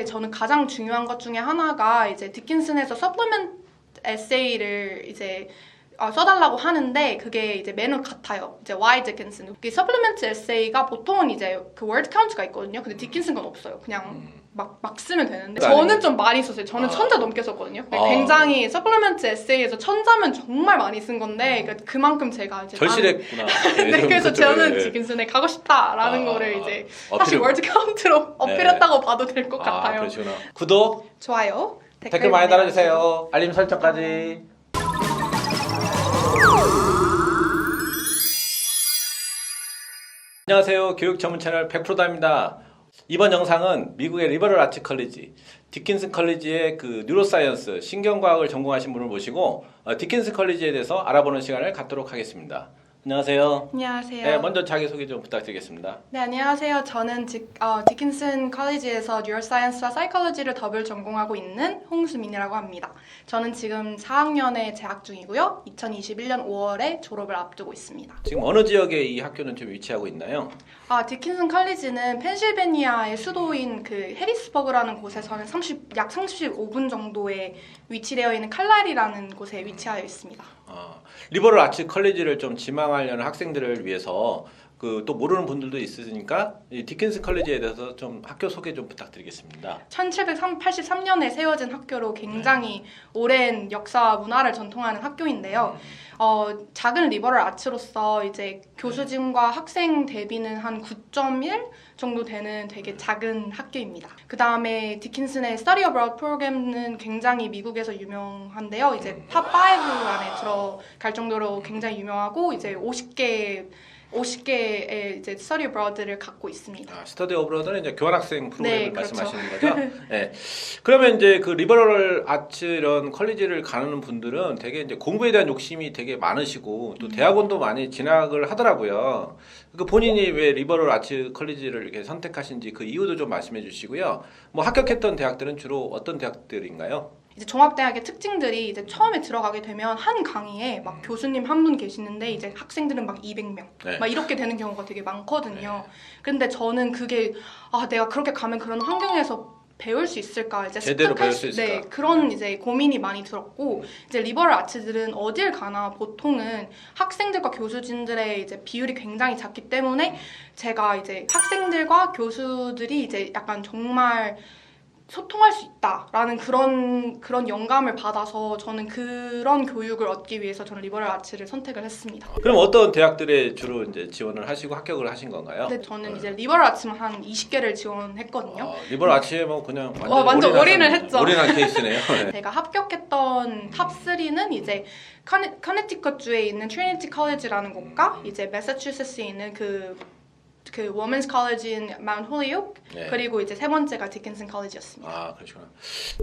네, 저는 가장 중요한 것 중에 하나가 이제 디킨슨에서 서플리먼트 에세이를 이제 써달라고 하는데 그게 이제 매너 같아요. 이제 Y 디킨슨. 그 서플리먼트 에세이가 보통은 이제 그 월드 카운트가 있거든요. 근데 디킨슨 건 없어요. 그냥 막 쓰면 되는데 저는 좀 많이 썼어요. 저는 1000자 넘게 썼거든요. 굉장히 서플리먼트 에세이에서 1000자면 정말 많이 쓴 건데 그러니까 그만큼 제가 이제 절실했구나. 네, 그래서 저는 디킨슨에 가고 싶다라는 거를 이제 사실 월드 카운트로 어필했다고 봐도 될 것 같아요. 그러시구나. 구독, 좋아요. 댓글 많이 달아주세요. 알림 설정까지. 안녕하세요. 교육 전문 채널 100%다입니다. 이번 영상은 미국의 리버럴 아츠 컬리지, 디킨슨 컬리지의 그 뉴로사이언스, 신경과학을 전공하신 분을 모시고 디킨슨 컬리지에 대해서 알아보는 시간을 갖도록 하겠습니다. 안녕하세요. 안녕하세요. 네, 먼저 자기소개 좀 부탁드리겠습니다. 네, 안녕하세요. 저는 디킨슨 컬리지에서 뉴로사이언스와 사이콜로지를 더블 전공하고 있는 홍수민이라고 합니다. 저는 지금 4학년에 재학 중이고요. 2021년 5월에 졸업을 앞두고 있습니다. 지금 어느 지역에 이 학교는 좀 위치하고 있나요? 디킨슨 컬리지는 펜실베니아의 수도인 그 해리스버그라는 곳에서는 약 35분 정도에 위치되어 있는 칼라일이라는 곳에 위치하여 있습니다. 리버럴 아츠 컬리지를 좀 지망하려는 학생들을 위해서 그 또 모르는 분들도 있으니까 이 디킨슨 컬리지에 대해서 좀 학교 소개 좀 부탁드리겠습니다. 1783년에 세워진 학교로 굉장히 오랜 역사와 문화를 전통하는 학교인데요. 작은 리버럴 아츠로서 이제 교수진과 학생 대비는 한 9.1 정도 되는 되게 작은 학교입니다. 그 다음에 디킨슨의 Study Abroad 프로그램은 굉장히 미국에서 유명한데요. 이제 탑 5 안에 들어갈 정도로 굉장히 유명하고 이제 50개의 이제 스터디 어브로드를 갖고 있습니다. 스터디 어브로드는 이제 교환학생 프로그램을 네, 그렇죠. 말씀하시는 거죠? 네. 그러면 이제 그 리버럴 아츠 이런 컬리지를 가는 분들은 되게 이제 공부에 대한 욕심이 되게 많으시고 또 대학원도 많이 진학을 하더라고요. 그 본인이 왜 리버럴 아츠 컬리지를 이렇게 선택하신지 그 이유도 좀 말씀해 주시고요. 뭐 합격했던 대학들은 주로 어떤 대학들인가요? 이제 종합대학의 특징들이 이제 처음에 들어가게 되면 한 강의에 막 교수님 한 분 계시는데 이제 학생들은 막 200명 네. 막 이렇게 되는 경우가 되게 많거든요. 근데 저는 그게 내가 그렇게 가면 그런 환경에서 배울 수 있을까? 이제 제대로 배울 수 있을까? 네, 그런 이제 고민이 많이 들었고 이제 리버럴 아츠들은 어딜 가나 보통은 학생들과 교수진들의 이제 비율이 굉장히 작기 때문에 제가 이제 학생들과 교수들이 이제 약간 정말 소통할 수 있다라는 그런 영감을 받아서 저는 그런 교육을 얻기 위해서 저는 리버럴 아츠를 선택을 했습니다. 그럼 어떤 대학들에 주로 이제 지원을 하시고 합격을 하신 건가요? 네, 저는 이제 리버럴 아츠만 한 20개를 지원했거든요. 리버럴 아츠에 뭐 그냥 완전 올인을 했죠. 올인한 케이스네요. 네. 제가 합격했던 탑 3는 이제 커네티컷 주에 있는 트리니티 컬리지라는 곳과 이제 매사추세츠에 있는 그 워먼스 컬리지인 마운트 홀리옥 네. 그리고 이제 세 번째가 디킨슨 컬리지였습니다. 그러시구나.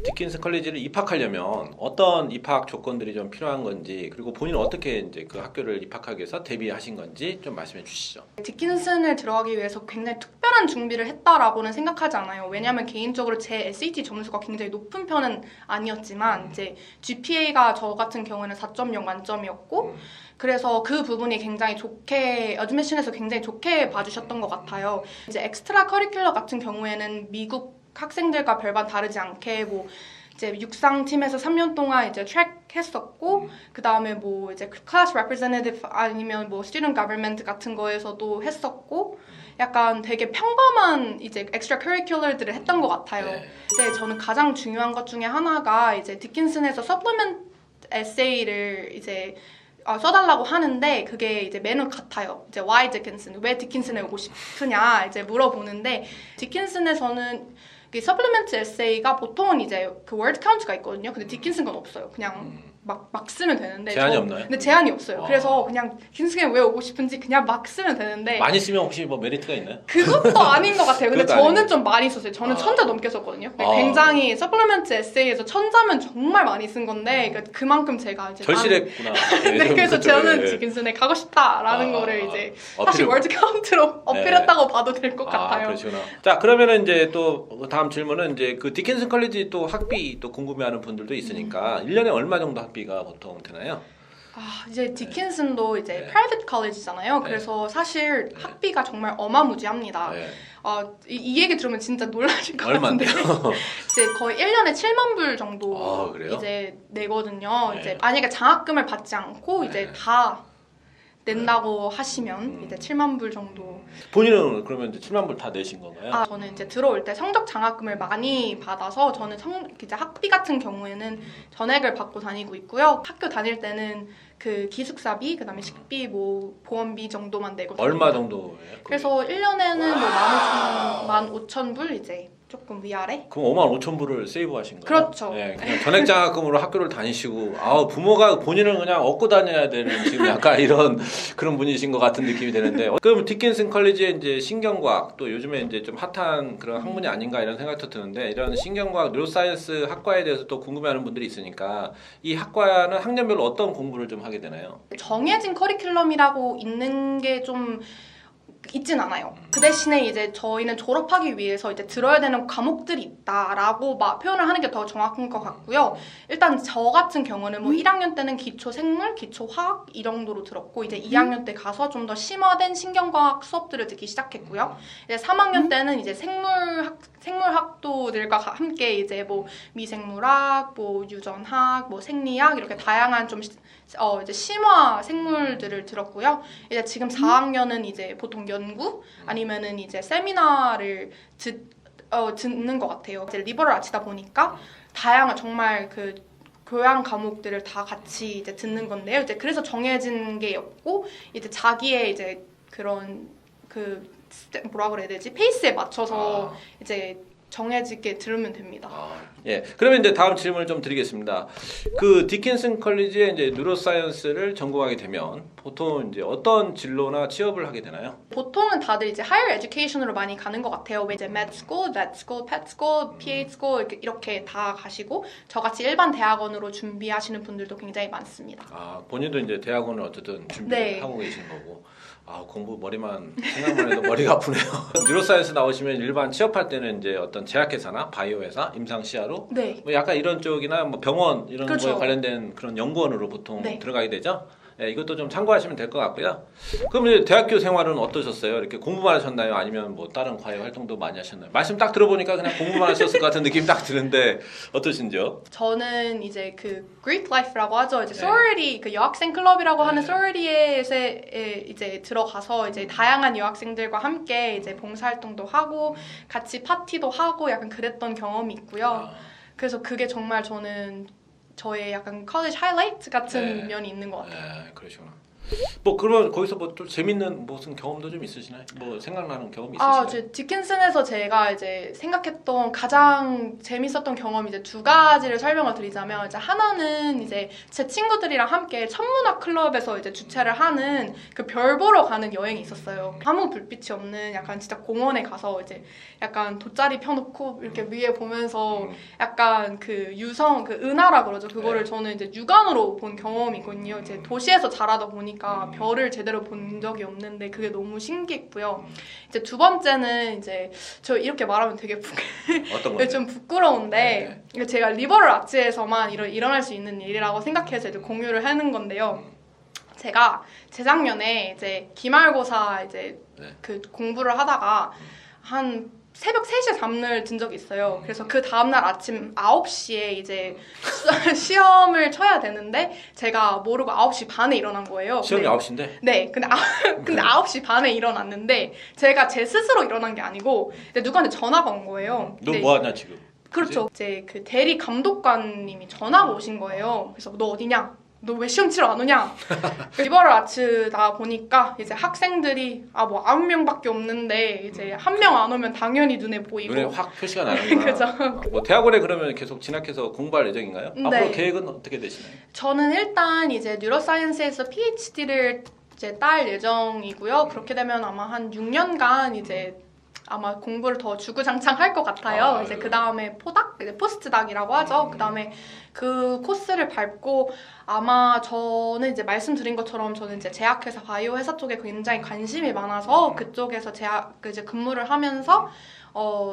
디킨슨 컬리지를 입학하려면 어떤 입학 조건들이 좀 필요한 건지 그리고 본인은 어떻게 이제 그 학교를 입학하기 위해서 대비하신 건지 좀 말씀해 주시죠. 디킨슨을 들어가기 위해서 굉장히 특별한 준비를 했다라고는 생각하지 않아요. 왜냐하면 개인적으로 제 SAT 점수가 굉장히 높은 편은 아니었지만 이제 GPA가 저 같은 경우에는 4.0 만점이었고 그래서 그 부분이 굉장히 좋게 어드미션에서 굉장히 좋게 봐주셨던 것 같아요. 이제 엑스트라 커리큘러 같은 경우에는 미국 학생들과 별반 다르지 않게 뭐 이제 육상팀에서 3년 동안 이제 트랙 했었고 그 다음에 뭐 이제 클래스 레프레젠티티브 아니면 뭐 스튜던트 거버먼트 같은 거에서도 했었고 약간 되게 평범한 이제 엑스트라 커리큘러들을 했던 것 같아요. 네, 저는 가장 중요한 것 중에 하나가 이제 디킨슨에서 서플리먼트 에세이를 이제 써달라고 하는데 그게 이제 매너 같아요. 이제 Y 디킨슨, 왜 디킨슨에 오고 싶으냐 이제 물어보는데 디킨슨에서는 그 서플리먼트 에세이가 보통은 이제 그 월드 카운트가 있거든요. 근데 디킨슨 건 없어요. 그냥 막 쓰면 되는데 제한이 없나요? 근데 제한이 없어요. 그래서 그냥 디킨슨에 왜 오고 싶은지 그냥 막 쓰면 되는데 많이 쓰면 혹시 뭐 메리트가 있나요? 그것도 아닌 것 같아요. 근데 그것도 저는 아니고. 좀 많이 썼어요. 저는 1000자 넘게 썼거든요. 굉장히 서플리먼트 에세이에서 1000자면 정말 많이 쓴 건데 그러니까 그만큼 제가 이제 절실했구나. 네, 그래서 저는 디킨슨에 가고 싶다라는 거를 이제 사실 월드 카운트로 어필했다고 봐도 될 것 같아요. 그러시구나. 자, 그러면은 이제 또 다음 질문은 이제 그 디킨슨 컬리지 또 학비 또 궁금해하는 분들도 있으니까 1년에 얼마 정도 학비가 보통 되나요? 이제 디킨슨도 이제 프라이빗 컬리지잖아요. 그래서 사실 학비가 정말 어마무지합니다. 이 얘기 들으면 진짜 놀라실 것 같은데 얼마인데요? 이제 거의 1년에 7만 불 정도 아, 그래요? 이제 내거든요. 네. 이제 만약에 장학금을 받지 않고 이제 네. 다 낸다고 하시면 이제 7만 불 정도. 본인은 그러면 이제 7만 불 다 내신 건가요? 저는 이제 들어올 때 성적 장학금을 많이 받아서 저는 이제 학비 같은 경우에는 전액을 받고 다니고 있고요. 학교 다닐 때는 그 기숙사비, 그다음에 식비, 뭐 보험비 정도만 내고 얼마 다닙니다. 정도예요? 그래서 1년에는 뭐 15,000불 이제 조금 위아래? 그럼 5만 5천 불을 세이브하신 거예요? 그렇죠. 네, 그냥 전액 장학금으로 학교를 다니시고 부모가 본인은 그냥 얻고 다녀야 되는 지금 약간 이런 그런 분이신 것 같은 느낌이 드는데 그럼 디킨슨 컬리지의 이제 신경과학 또 요즘에 이제 좀 핫한 그런 학문이 아닌가 이런 생각도 드는데 이런 신경과학 뉴로사이언스 학과에 대해서 또 궁금해하는 분들이 있으니까 이 학과는 학년별로 어떤 공부를 좀 하게 되나요? 정해진 커리큘럼이라고 있는 게 좀 있진 않아요. 그 대신에 이제 저희는 졸업하기 위해서 이제 들어야 되는 과목들이 있다라고 표현을 하는 게 더 정확한 것 같고요. 일단 저 같은 경우는 뭐 1학년 때는 기초 생물, 기초 화학 이 정도로 들었고 이제 2학년 때 가서 좀 더 심화된 신경과학 수업들을 듣기 시작했고요. 이제 3학년 때는 이제 생물학도들과 함께 이제 뭐 미생물학, 뭐 유전학, 뭐 생리학 이렇게 다양한 좀 이제 심화 생물들을 들었고요. 이제 지금 4학년은 이제 보통 연구 아니면은 이제 세미나를 듣는 것 같아요. 이제 리버럴 아치다 보니까 다양한 정말 그 교양 과목들을 다 같이 이제 듣는 건데요. 이제 그래서 정해진 게 없고 이제 자기의 이제 그런 뭐라 그래야 되지? 페이스에 맞춰서 이제 정해지게 들으면 됩니다. 예. 그러면 이제 다음 질문을 좀 드리겠습니다. 그 디킨슨 컬리지에 이제 뉴로사이언스를 전공하게 되면 보통 이제 어떤 진로나 취업을 하게 되나요? 보통은 다들 이제 higher education으로 많이 가는 것 같아요. 이제 med school, vet school, pet school, PA school 이렇게 다 가시고 저같이 일반 대학원으로 준비하시는 분들도 굉장히 많습니다. 본인도 이제 대학원을 어쨌든 준비를 네. 하고 계신 거고. 공부 머리만 생각만 해도 머리가 아프네요. 뉴로사이언스 나오시면 일반 취업할 때는 이제 어떤 제약회사나 바이오회사, 임상시야로 네. 뭐 약간 이런 쪽이나 뭐 병원 이런 그렇죠. 거에 관련된 그런 연구원으로 보통 네. 들어가게 되죠. 예, 이것도 좀 참고하시면 될 것 같고요. 그럼 이제 대학교 생활은 어떠셨어요? 이렇게 공부만 하셨나요? 아니면 뭐 다른 과외 활동도 많이 하셨나요? 말씀 딱 들어보니까 그냥 공부만 하셨을 것 같은 느낌이 딱 드는데 어떠신지요? 저는 이제 그 Greek Life라고 하죠. 이제 네. sorority 그 여학생 클럽이라고 하는 네. sorority에 이제 들어가서 이제 다양한 여학생들과 함께 이제 봉사활동도 하고 같이 파티도 하고 약간 그랬던 경험이 있고요. 그래서 그게 정말 저는 저의 약간 college highlight 같은 네. 면이 있는 것 같아요. 네, 그러시구나. 뭐 그러면 거기서 뭐 좀 재밌는 무슨 경험도 좀 있으시나요? 뭐 생각나는 경험이 있으시나요? 저 디킨슨에서 제가 이제 생각했던 가장 재밌었던 경험이 이제 두 가지를 설명을 드리자면 이제 하나는 이제 제 친구들이랑 함께 천문학 클럽에서 이제 주최를 하는 그 별 보러 가는 여행이 있었어요. 아무 불빛이 없는 약간 진짜 공원에 가서 이제 약간 돗자리 펴놓고 이렇게 위에 보면서 약간 그 유성 그 은하라 그러죠. 그거를 네. 저는 이제 육안으로 본 경험이 있거든요. 이제 도시에서 자라다 보니까 별을 제대로 본 적이 없는데 그게 너무 신기했고요. 이제 두 번째는 이제 저 이렇게 말하면 되게 어떤 건데? 좀 부끄러운데 제가 리버럴 아츠에서만 일어날 수 있는 일이라고 생각해서 이제 공유를 하는 건데요. 제가 재작년에 이제 기말고사 이제 네. 그 공부를 하다가 한 새벽 3시에 잠을 든 적이 있어요. 그래서 그 다음날 아침 9시에 이제 시험을 쳐야 되는데 제가 모르고 9시 반에 일어난 거예요. 시험이 근데 9시인데? 네, 근데 9시 반에 일어났는데 제가 제 스스로 일어난 게 아니고 이제 누구한테 전화가 온 거예요. 너 네. 뭐 하냐 지금? 그렇죠. 이제 그 대리 감독관님이 전화가 오신 거예요. 그래서 너 어디냐? 너 왜 시험 치러 안 오냐? 리버럴 아츠다 보니까 이제 학생들이 뭐 9명밖에 없는데 이제 한 명 안 오면 당연히 눈에 보이고 눈에 확 표시가 나는구나. 그죠. 뭐 대학원에 그러면 계속 진학해서 공부할 예정인가요? 네. 앞으로 계획은 어떻게 되시나요? 저는 일단 이제 뉴로사이언스에서 PhD를 이제 딸 예정이고요. 그렇게 되면 아마 한 6년간 이제 아마 공부를 더 주구장창 할 것 같아요. 이제 그 다음에 포닥, 이제 포스트닥이라고 하죠. 그 다음에 그 코스를 밟고 아마 저는 이제 말씀드린 것처럼 저는 이제 제약회사, 바이오 회사 쪽에 굉장히 관심이 많아서 그쪽에서 이제 근무를 하면서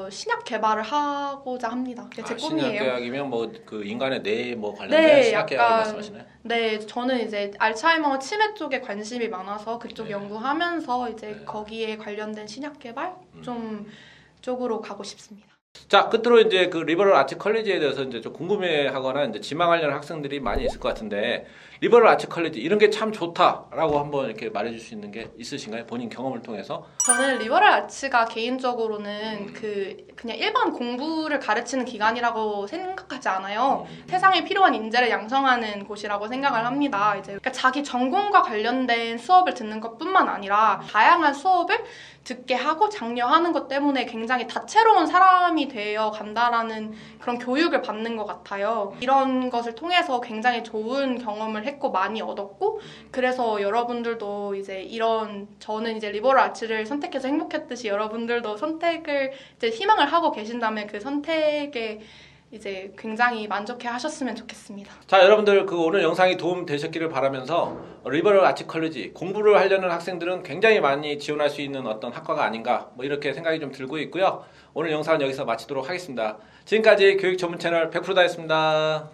신약 개발을 하고자 합니다. 그게 제 꿈이에요. 신약계약이면 뭐 그 인간의 뇌에 뭐 관련된 네, 신약계약을 약간 말씀하시나요? 네, 저는 이제 알츠하이머 치매 쪽에 관심이 많아서 그쪽 네. 연구하면서 이제 거기에 관련된 신약 개발 좀 쪽으로 가고 싶습니다. 자, 끝으로 이제 그 리버럴 아츠 컬리지에 대해서 이제 좀 궁금해하거나 이제 지망하려는 학생들이 많이 있을 것 같은데 리버럴 아츠 컬리지 이런 게 참 좋다라고 한번 이렇게 말해줄 수 있는 게 있으신가요? 본인 경험을 통해서? 저는 리버럴 아츠가 개인적으로는 그냥 일반 공부를 가르치는 기관이라고 생각하지 않아요. 세상에 필요한 인재를 양성하는 곳이라고 생각을 합니다. 이제 그러니까 자기 전공과 관련된 수업을 듣는 것뿐만 아니라 다양한 수업을 듣게 하고 장려하는 것 때문에 굉장히 다채로운 사람이 되어 간다라는 그런 교육을 받는 것 같아요. 이런 것을 통해서 굉장히 좋은 경험을 했고 많이 얻었고, 그래서 여러분들도 이제 저는 이제 리버럴 아츠를 선택해서 행복했듯이 여러분들도 선택을 이제 희망을 하고 계신다면 그 선택에 이제 굉장히 만족해 하셨으면 좋겠습니다. 자, 여러분들 그 오늘 영상이 도움 되셨기를 바라면서 리버럴 아츠 컬리지 공부를 하려는 학생들은 굉장히 많이 지원할 수 있는 어떤 학과가 아닌가 뭐 이렇게 생각이 좀 들고 있고요. 오늘 영상은 여기서 마치도록 하겠습니다. 지금까지 교육 전문 채널 100%다였습니다.